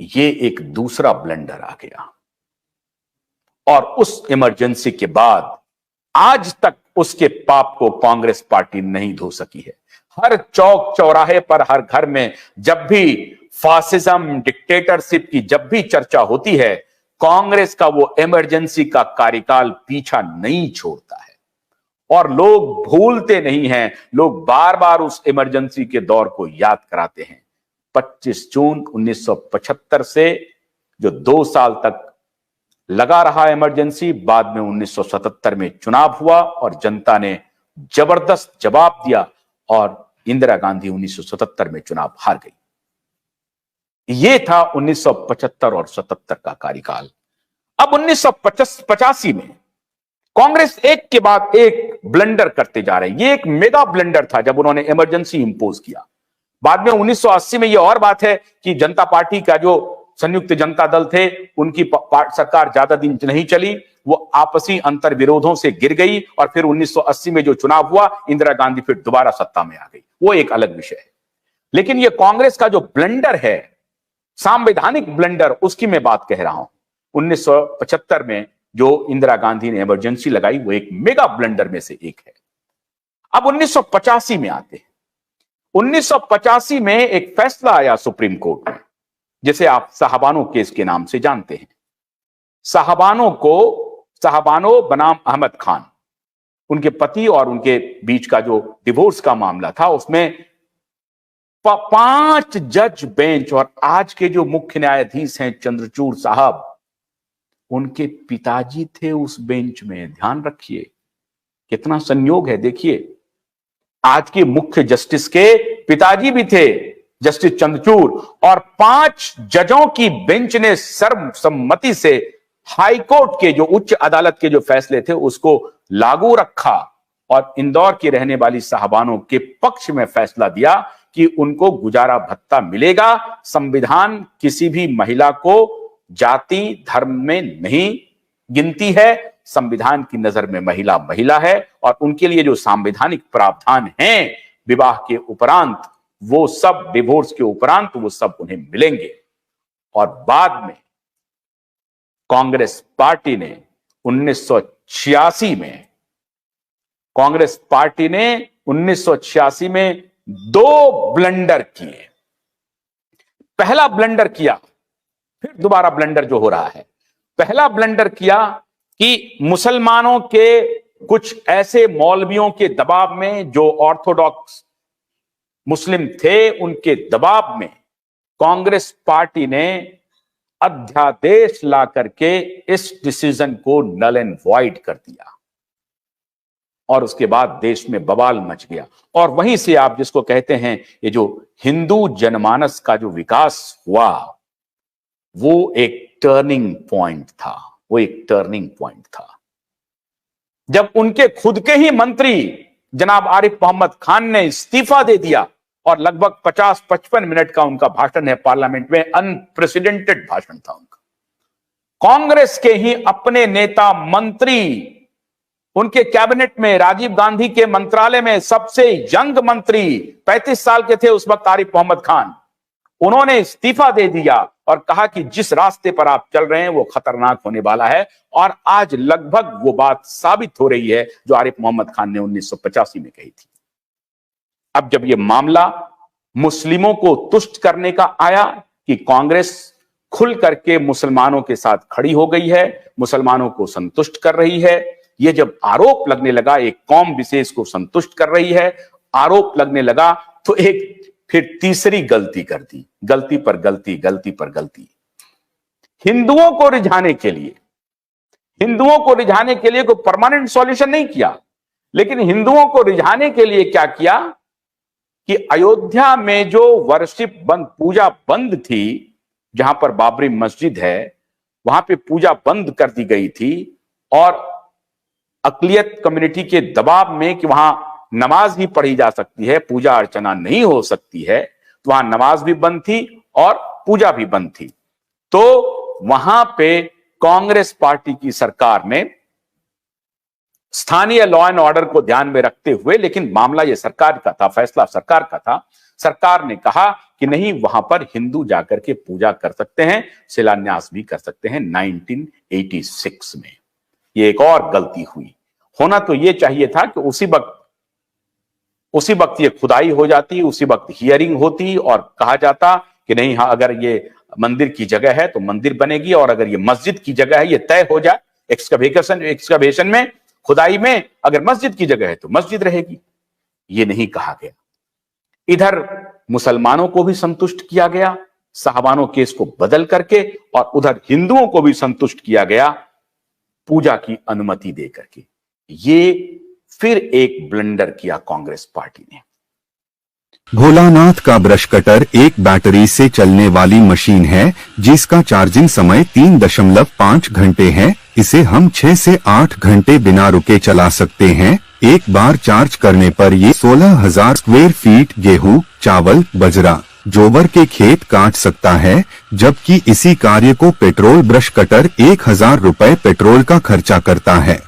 ये एक दूसरा ब्लंडर आ गया और उस इमरजेंसी के बाद आज तक उसके पाप को कांग्रेस पार्टी नहीं धो सकी है। हर चौक चौराहे पर, हर घर में जब भी फासिज्म, डिक्टेटरशिप की जब भी चर्चा होती है, कांग्रेस का वो इमरजेंसी का कार्यकाल पीछा नहीं छोड़ता है और लोग भूलते नहीं हैं। लोग बार बार उस इमरजेंसी के दौर को याद कराते हैं। 25 जून 1975 से जो 2 साल तक लगा रहा इमरजेंसी, बाद में 1977 में चुनाव हुआ और जनता ने जबरदस्त जवाब दिया और इंदिरा गांधी 1977 में चुनाव हार गई। यह था 1975 और 77 का कार्यकाल। अब 1985 में कांग्रेस एक के बाद एक ब्लंडर करते जा रहे हैं। यह एक मेगा ब्लंडर था जब उन्होंने इमरजेंसी इंपोज किया। बाद में 1980 में यह और बात है कि जनता पार्टी का जो संयुक्त जनता दल थे, उनकी सरकार ज्यादा दिन नहीं चली, वो आपसी अंतर विरोधों से गिर गई और फिर 1980 में जो चुनाव हुआ, इंदिरा गांधी फिर दोबारा सत्ता में आ गई। वो एक अलग विषय है। लेकिन ये कांग्रेस का जो ब्लंडर है, संवैधानिक ब्लंडर, उसकी मैं बात कह रहा हूं। 1975 में जो इंदिरा गांधी ने इमरजेंसी लगाई, वो एक मेगा ब्लंडर में से एक है। अब 1985 में आते हैं। 1985 में एक फैसला आया सुप्रीम कोर्ट में, जिसे आप साहबानो केस के नाम से जानते हैं। साहबानो बनाम अहमद खान, उनके पति और उनके बीच का जो डिवोर्स का मामला था, उसमें 5 जज बेंच और आज के जो मुख्य न्यायाधीश हैं चंद्रचूड़ साहब, उनके पिताजी थे उस बेंच में। ध्यान रखिए कितना संयोग है। देखिए, आज के मुख्य जस्टिस के पिताजी भी थे जस्टिस चंद्रचूड़, और 5 जजों की बेंच ने सर्वसम्मति से हाईकोर्ट के जो उच्च अदालत के जो फैसले थे उसको लागू रखा और इंदौर की रहने वाली साहबानों के पक्ष में फैसला दिया कि उनको गुजारा भत्ता मिलेगा। संविधान किसी भी महिला को जाति धर्म में नहीं गिनती है। संविधान की नजर में महिला महिला है और उनके लिए जो संवैधानिक प्रावधान हैं विवाह के उपरांत, वो सब, डिवोर्स के उपरांत, वो सब उन्हें मिलेंगे। और बाद में कांग्रेस पार्टी ने 1986 में 2 ब्लंडर किए। पहला ब्लंडर किया, फिर दोबारा ब्लंडर जो हो रहा है। पहला ब्लंडर किया कि मुसलमानों के कुछ ऐसे मौलवियों के दबाव में, जो ऑर्थोडॉक्स मुस्लिम थे, उनके दबाव में कांग्रेस पार्टी ने अध्यादेश ला करके इस डिसीजन को नल एंड वॉइड कर दिया और उसके बाद देश में बवाल मच गया। और वहीं से आप जिसको कहते हैं, ये जो हिंदू जनमानस का जो विकास हुआ, वो एक टर्निंग पॉइंट था। वो एक टर्निंग पॉइंट था जब उनके खुद के ही मंत्री जनाब आरिफ मोहम्मद खान ने इस्तीफा दे दिया और लगभग 50-55 मिनट का उनका भाषण है पार्लियामेंट में, अनप्रेसिडेंटेड भाषण था उनका। कांग्रेस के ही अपने नेता, मंत्री, उनके कैबिनेट में, राजीव गांधी के मंत्रालय में सबसे यंग मंत्री 35 साल के थे उस वक्त आरिफ मोहम्मद खान, उन्होंने इस्तीफा दे दिया और कहा कि जिस रास्ते पर आप चल रहे हैं वो खतरनाक होने वाला है। और आज लगभग वो बात साबित हो रही है जो आरिफ मोहम्मद खान ने 1985 में कही थी। अब जब ये मामला मुस्लिमों को तुष्ट करने का आया कि कांग्रेस खुल करके मुसलमानों के साथ खड़ी हो गई है, मुसलमानों को संतुष्ट कर रही है, ये जब आरोप लगने लगा, एक कौम विशेष को संतुष्ट कर रही है, आरोप लगने लगा, तो एक फिर तीसरी गलती कर दी। गलती पर गलती, गलती पर गलती। हिंदुओं को रिझाने के लिए कोई परमानेंट सॉल्यूशन नहीं किया, लेकिन हिंदुओं को रिझाने के लिए क्या किया कि अयोध्या में जो वर्शिप बंद, पूजा बंद थी, जहां पर बाबरी मस्जिद है, वहां पे पूजा बंद कर दी गई थी और अकलियत कम्युनिटी के दबाव में कि वहां नमाज ही पढ़ी जा सकती है, पूजा अर्चना नहीं हो सकती है, तो वहां नमाज भी बंद थी और पूजा भी बंद थी। तो वहां पे कांग्रेस पार्टी की सरकार ने स्थानीय लॉ एंड ऑर्डर को ध्यान में रखते हुए, लेकिन मामला ये सरकार का था, फैसला सरकार का था, सरकार ने कहा कि नहीं वहां पर हिंदू जाकर के पूजा कर सकते हैं, शिलान्यास भी कर सकते हैं 1986 में। ये एक और गलती हुई। होना तो ये चाहिए था कि उसी वक्त ये खुदाई हो जाती, उसी वक्त हियरिंग होती और कहा जाता कि नहीं हाँ अगर ये मंदिर की जगह है तो मंदिर बनेगी, और अगर ये मस्जिद की जगह है ये तय हो जाए एक्सकवेशन में, खुदाई में, अगर मस्जिद की जगह है तो मस्जिद रहेगी। ये नहीं कहा गया। इधर मुसलमानों को भी संतुष्ट किया गया साहबानो केस को बदल करके, और उधर हिंदुओं को भी संतुष्ट किया गया पूजा की अनुमति देकर के। ये फिर एक ब्लंडर किया कांग्रेस पार्टी ने। भोलानाथ का ब्रश कटर एक बैटरी से चलने वाली मशीन है जिसका चार्जिंग समय 3.5 घंटे है। इसे हम 6 से 8 घंटे बिना रुके चला सकते हैं। एक बार चार्ज करने पर ये 16,000 स्क्वायर फीट गेहूं, चावल, बजरा, जोवर के खेत काट सकता है, जबकि इसी कार्य को पेट्रोल ब्रश कटर 1,000 रुपए पेट्रोल का खर्चा करता है।